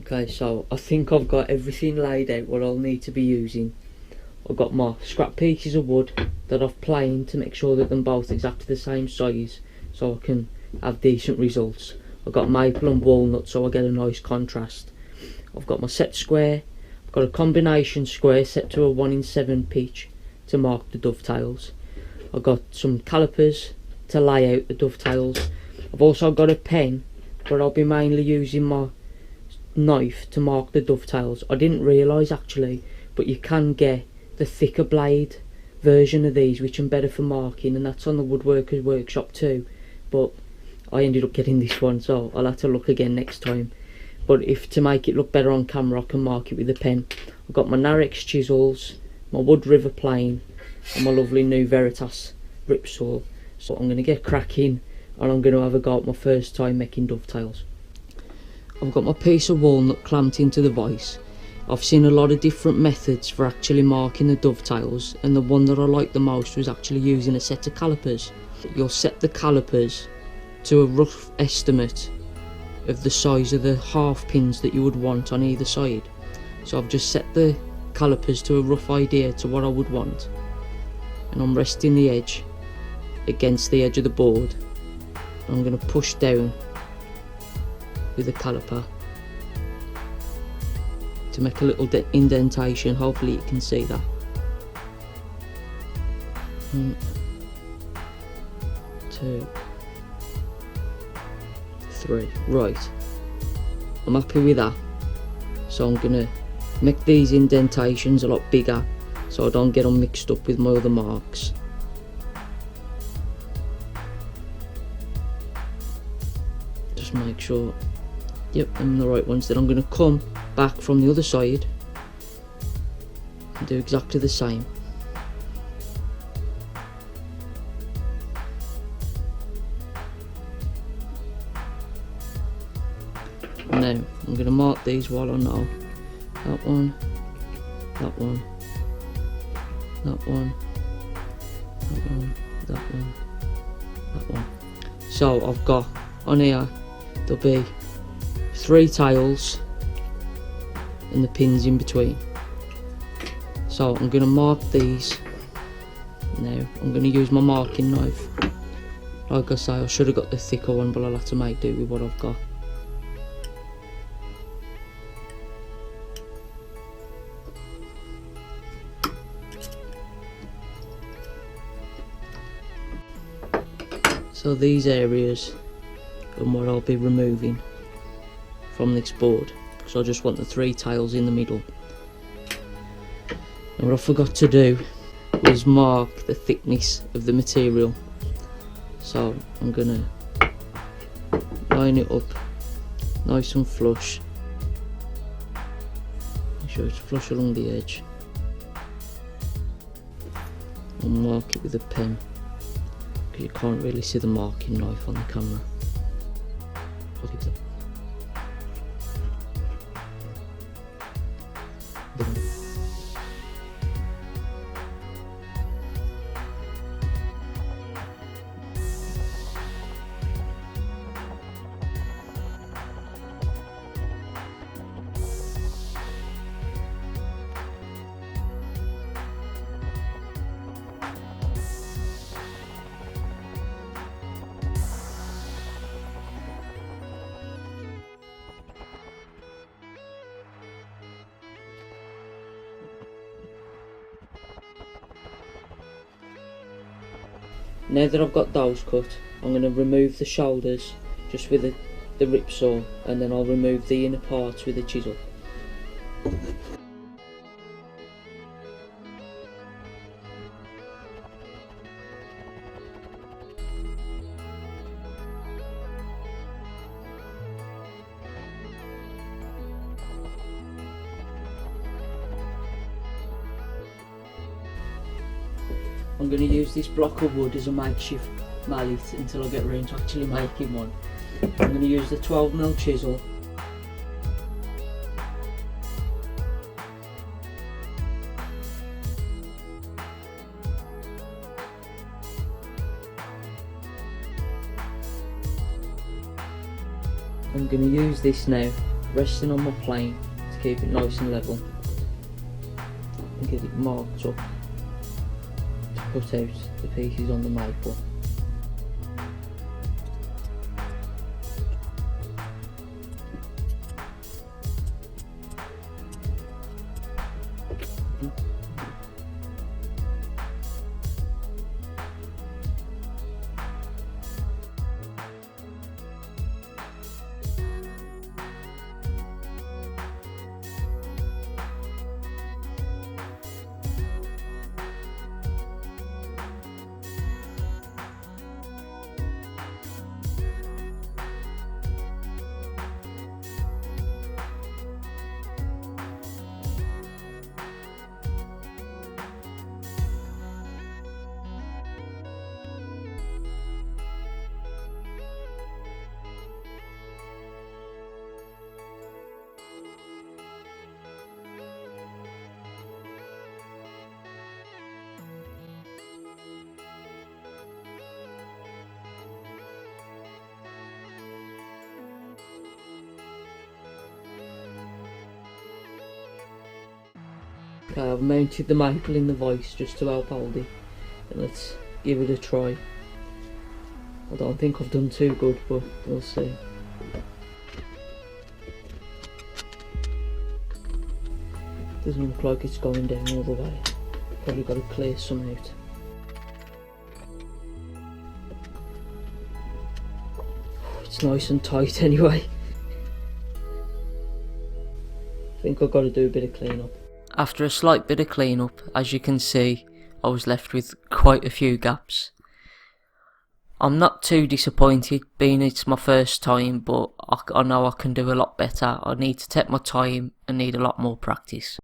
Okay, so I think I've got everything laid out what I'll need to be using. I've got my scrap pieces of wood that I've planed to make sure that they're both exactly the same size so I can have decent results. I've got maple and walnut so I get a nice contrast. I've got my set square, I've got a combination square set to a 1:7 pitch to mark the dovetails. I've got some calipers to lay out the dovetails. I've also got a pen, but I'll be mainly using my knife to mark the dovetails. I didn't realise actually, but you can get the thicker blade version of these which are better for marking, and that's on the woodworkers workshop too, but I ended up getting this one, so I'll have to look again next time. But if to make it look better on camera I can mark it with a pen. I've got my Narex chisels, my Wood River plane and my lovely new Veritas rip saw. So I'm going to get cracking and I'm going to have a go at my first time making dovetails. I've got my piece of walnut clamped into the vise. I've seen a lot of different methods for actually marking the dovetails, and the one that I liked the most was actually using a set of calipers. You'll set the calipers to a rough estimate of the size of the half pins that you would want on either side. So I've just set the calipers to a rough idea to what I would want, and I'm resting the edge against the edge of the board. I'm going to push down with a caliper to make a little indentation. Hopefully you can see that. 1, 2, 3. Right, I'm happy with that. So I'm gonna make these indentations a lot bigger so I don't get them mixed up with my other marks. Just make sure, yep, I'm the right ones. Then I'm going to come back from the other side and do exactly the same. Now I'm going to mark these while I know. That one, that one, that one, that one, that one, that one. So I've got on here, there'll be 3 tails and the pins in between. So I'm going to mark these. Now I'm going to use my marking knife. Like I say, I should have got the thicker one, but I'll have to make do with what I've got. So these areas are what I'll be removing from this board, because I just want the 3 tails in the middle. And what I forgot to do was mark the thickness of the material. So I'm gonna line it up nice and flush. Make sure it's flush along the edge. And mark it with a pen, because you can't really see the marking knife on the camera. Now that I've got those cut, I'm going to remove the shoulders just with the rip saw, and then I'll remove the inner parts with a chisel. I'm going to use this block of wood as a makeshift mallet until I get around to actually making one. I'm going to use the 12mm chisel. I'm going to use this now resting on my plane to keep it nice and level and get it marked up to cut out the pieces on the maple. Okay, I've mounted the maple in the vise just to help hold it, and let's give it a try. I don't think I've done too good, but we'll see. Doesn't look like it's going down all the way. Probably got to clear some out. It's nice and tight anyway. I think I've got to do a bit of clean up. After a slight bit of clean up, as you can see, I was left with quite a few gaps. I'm not too disappointed, being it's my first time, but I know I can do a lot better. I need to take my time and need a lot more practice.